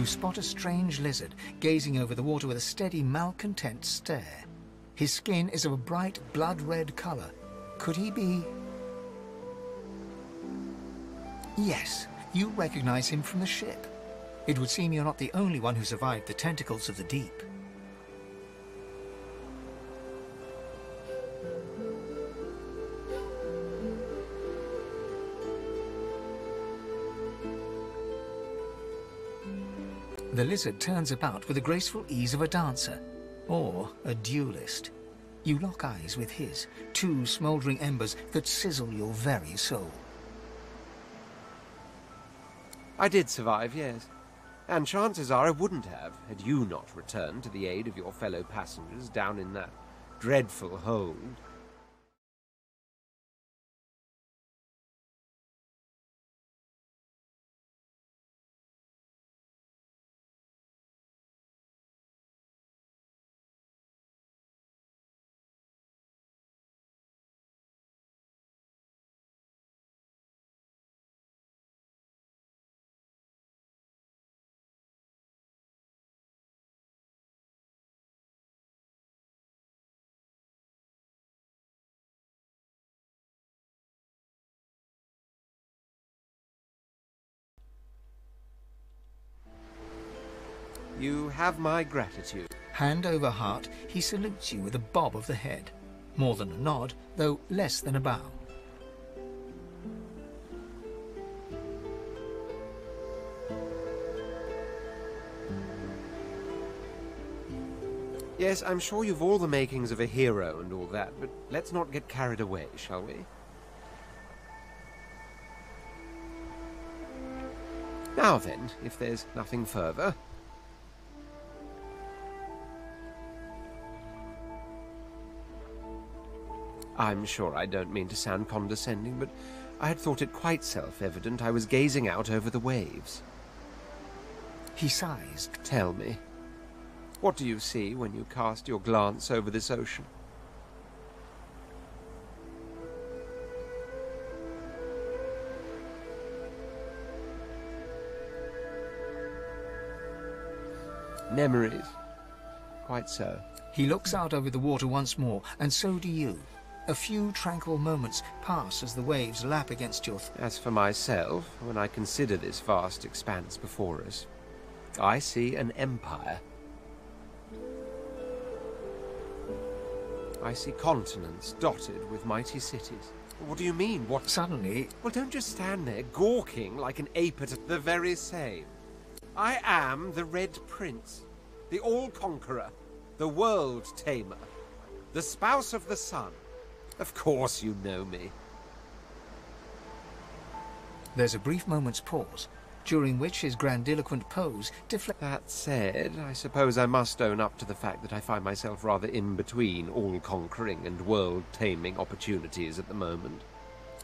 You spot a strange lizard gazing over the water with a steady, malcontent stare. His skin is of a bright, blood-red colour. Could he be... Yes, you recognize him from the ship. It would seem you're not the only one who survived the tentacles of the deep. The lizard turns about with the graceful ease of a dancer, or a duelist. You lock eyes with his, two smouldering embers that sizzle your very soul. I did survive, yes. And chances are I wouldn't have, had you not returned to the aid of your fellow passengers down in that dreadful hold. You have my gratitude. Hand over heart, he salutes you with a bob of the head. More than a nod, though less than a bow. Yes, I'm sure you've all the makings of a hero and all that, but let's not get carried away, shall we? Now then, if there's nothing further... I'm sure I don't mean to sound condescending, but I had thought it quite self-evident I was gazing out over the waves. He sighs. Tell me, what do you see when you cast your glance over this ocean? Memories. Quite so. He looks out over the water once more, and so do you. A few tranquil moments pass as the waves lap against your... As for myself, when I consider this vast expanse before us, I see an empire. I see continents dotted with mighty cities. What do you mean? What? Suddenly... Well, don't just stand there gawking like an ape at the very same. I am the Red Prince, the All-Conqueror, the World-Tamer, the Spouse of the Sun. Of course you know me. There's a brief moment's pause, during which his grandiloquent pose deflects... That said, I suppose I must own up to the fact that I find myself rather in between all-conquering and world-taming opportunities at the moment.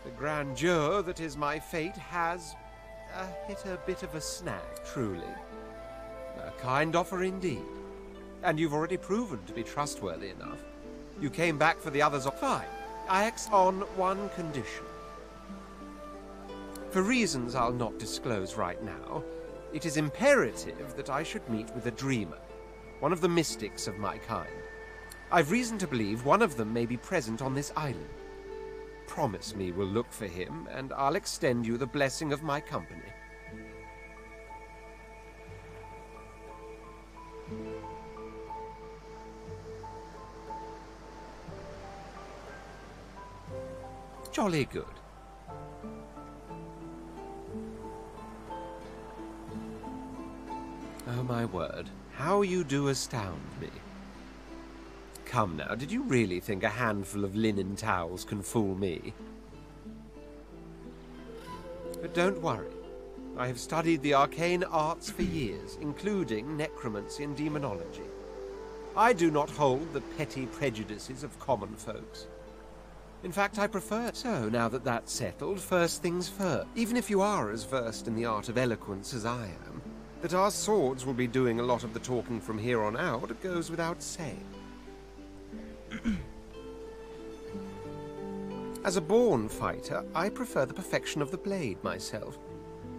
The grandeur that is my fate has hit a bit of a snag, truly. A kind offer indeed. And you've already proven to be trustworthy enough. You came back for the others. Fine. I ask on one condition. For reasons I'll not disclose right now, it is imperative that I should meet with a dreamer, one of the mystics of my kind. I've reason to believe one of them may be present on this island. Promise me we'll look for him, and I'll extend you the blessing of my company. Jolly good. Oh, my word. How you do astound me. Come now, did you really think a handful of linen towels can fool me? But don't worry. I have studied the arcane arts for years, including necromancy and demonology. I do not hold the petty prejudices of common folks. In fact, I prefer it. So, now that that's settled, first things first. Even if you are as versed in the art of eloquence as I am, that our swords will be doing a lot of the talking from here on out, it goes without saying. As a born fighter, I prefer the perfection of the blade myself.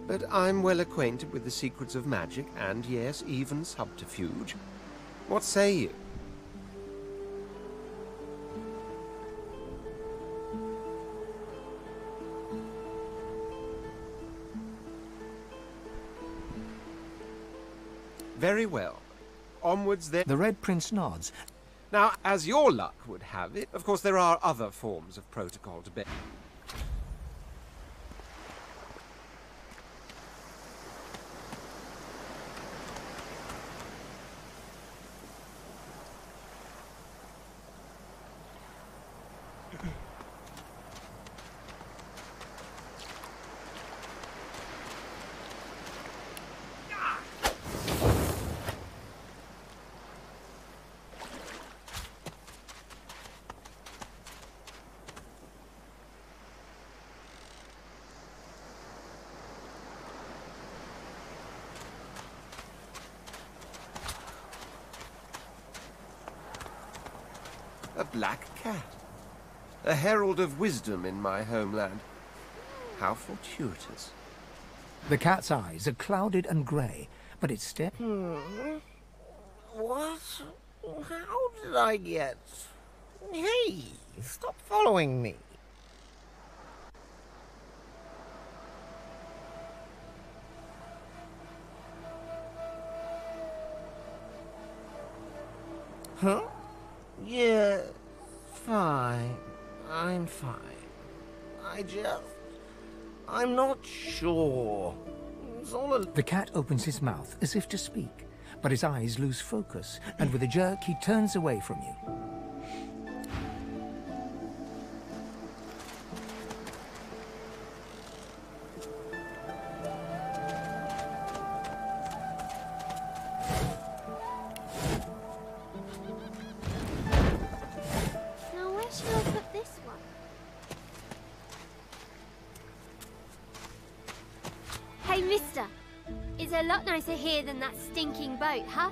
But I'm well acquainted with the secrets of magic and, yes, even subterfuge. What say you? Very well. Onwards then. The Red Prince nods. Now, as your luck would have it, of course there are other forms of protocol to bear. A black cat. A herald of wisdom in my homeland. How fortuitous. The cat's eyes are clouded and grey, but its step... What? How did I get... Hey, stop following me. Huh? Yeah, fine. I'm fine. I'm not sure. It's all a... The cat opens his mouth as if to speak, but his eyes lose focus, and with a jerk he turns away from you. Hey, mister. It's a lot nicer here than that stinking boat, huh?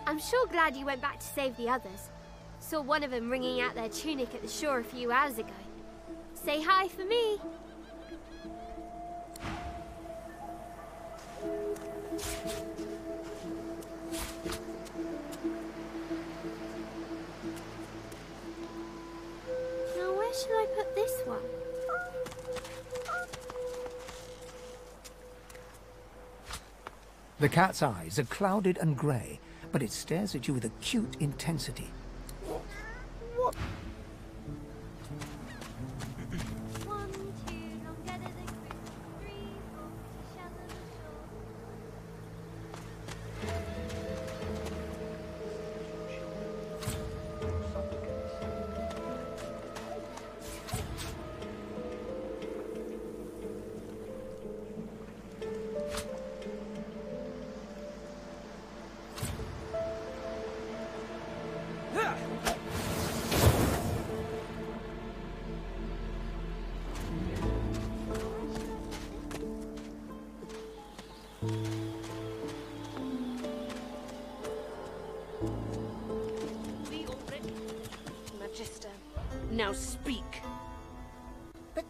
I'm sure glad you went back to save the others. Saw one of them wringing out their tunic at the shore a few hours ago. Say hi for me. Now, where shall I put this one? The cat's eyes are clouded and grey, but it stares at you with acute intensity. What? 1, 2, longer than Christmas, 3, 4, shallow Now speak. But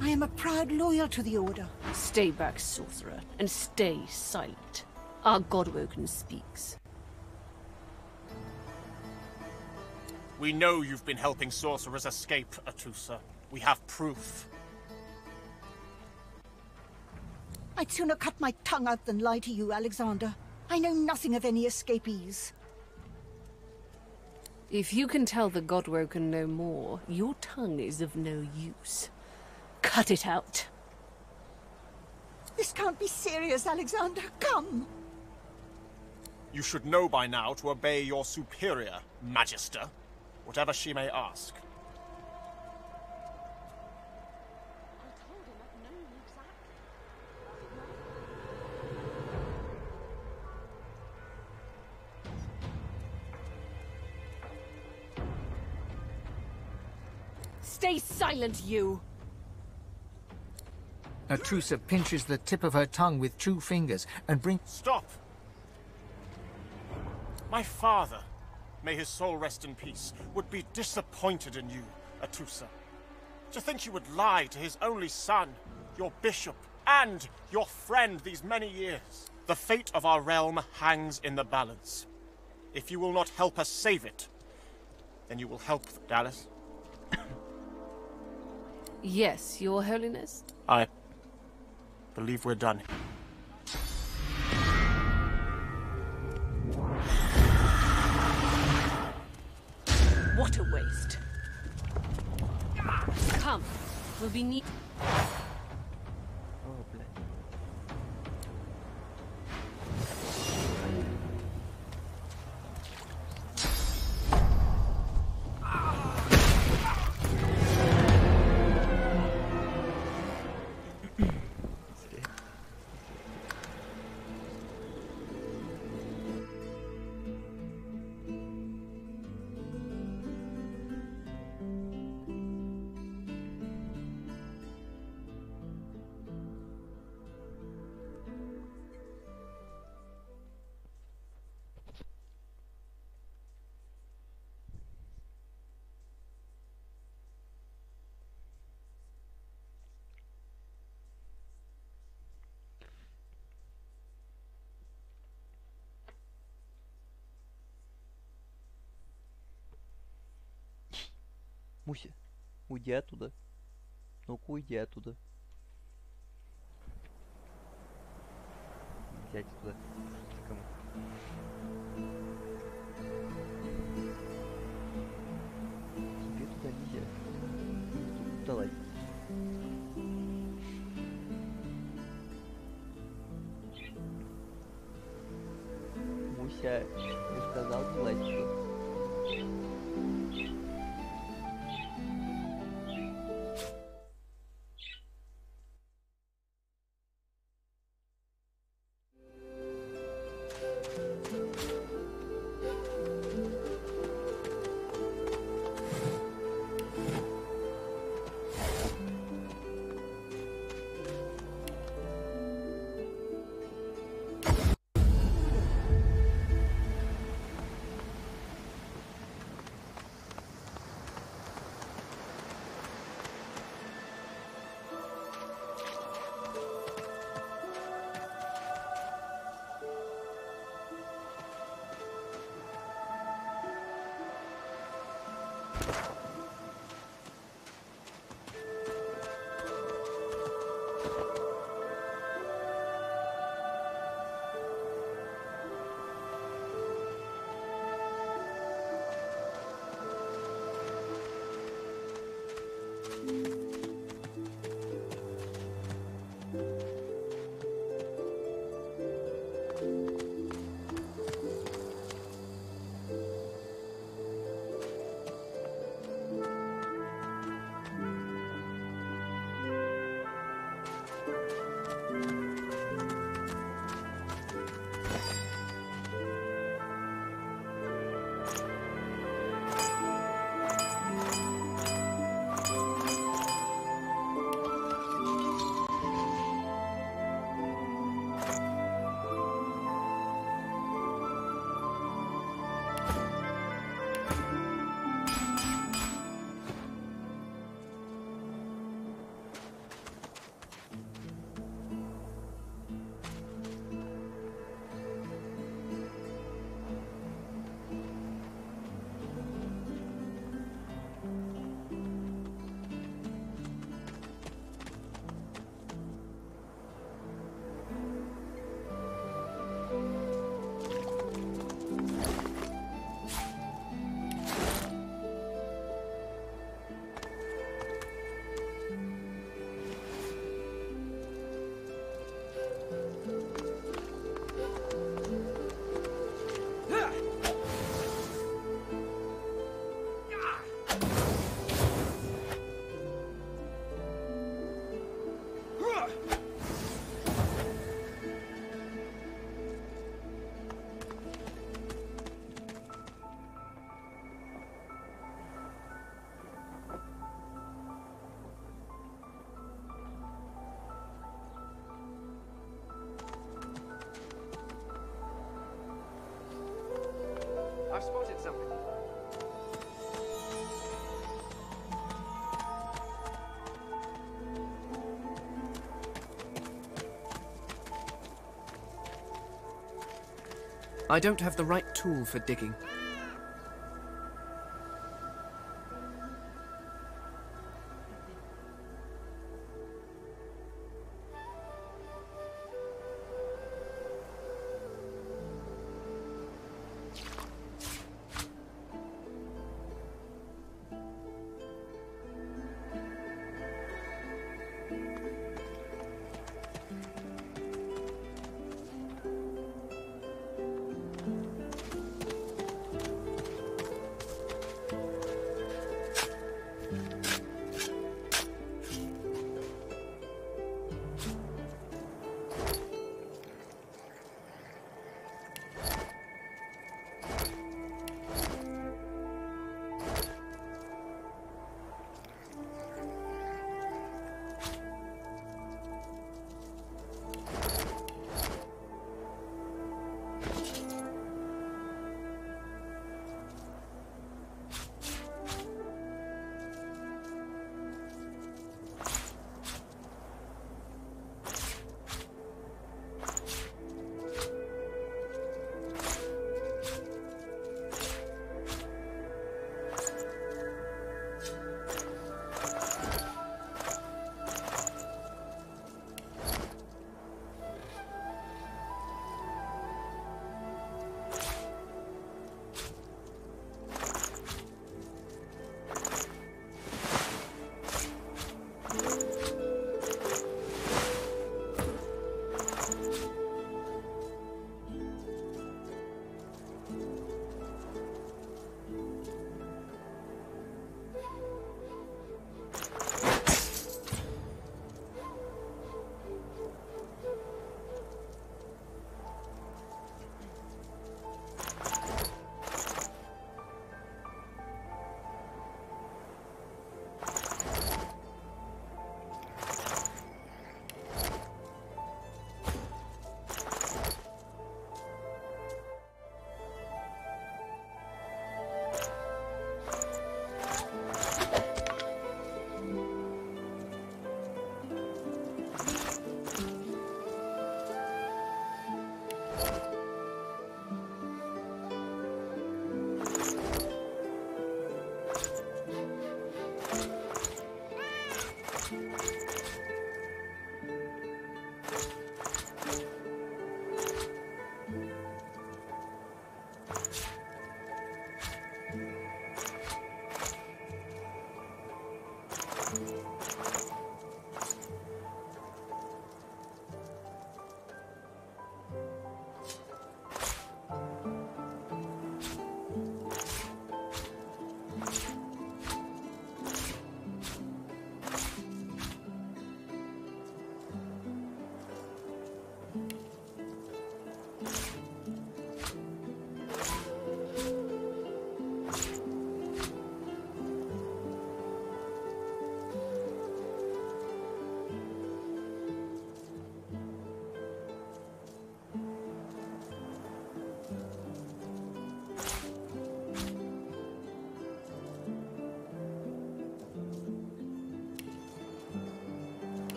I am a proud loyal to the Order. Stay back, sorcerer, and stay silent. Our Godwoken speaks. We know you've been helping sorcerers escape, Atusa. We have proof. I'd sooner cut my tongue out than lie to you, Alexander. I know nothing of any escapees. If you can tell the Godwoken no more, your tongue is of no use. Cut it out. This can't be serious, Alexander. Come! You should know by now to obey your superior, Magister, whatever she may ask. Stay silent, you! Atrusa pinches the tip of her tongue with 2 fingers and brings... Stop! My father, may his soul rest in peace, would be disappointed in you, Atusa. To think you would lie to his only son, your bishop, and your friend these many years. The fate of our realm hangs in the balance. If you will not help us save it, then you will help Dallas. Yes, Your Holiness. I believe we're done. What a waste. Come, we'll be neat. Oh, блядь. Муся, уйди оттуда. Ну-ка, уйди оттуда. Взять туда. Кому? Тебе туда нельзя. Туда лазить. Муся, я сказал, не лазь туда. I've spotted something. I don't have the right tool for digging.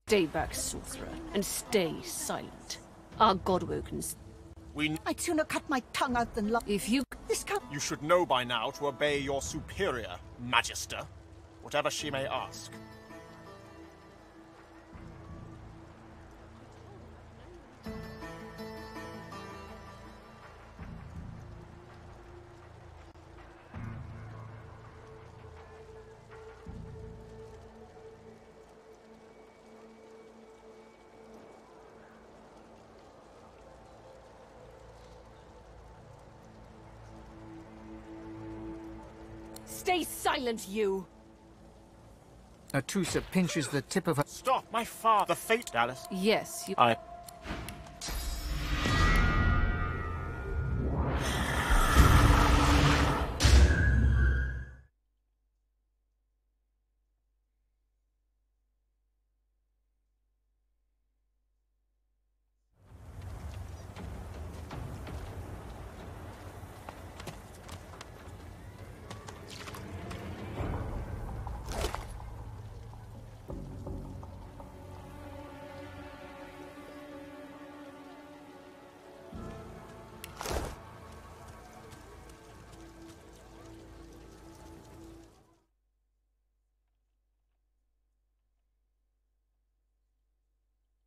Stay back, sorcerer, and stay silent. Our Godwokens. I'd sooner cut my tongue out than lie. If you... This can't... You should know by now to obey your superior, Magister, whatever she may ask. Stay silent, you! Atusa pinches the tip of her... Stop, my father. The fate, Alice. Yes, you... I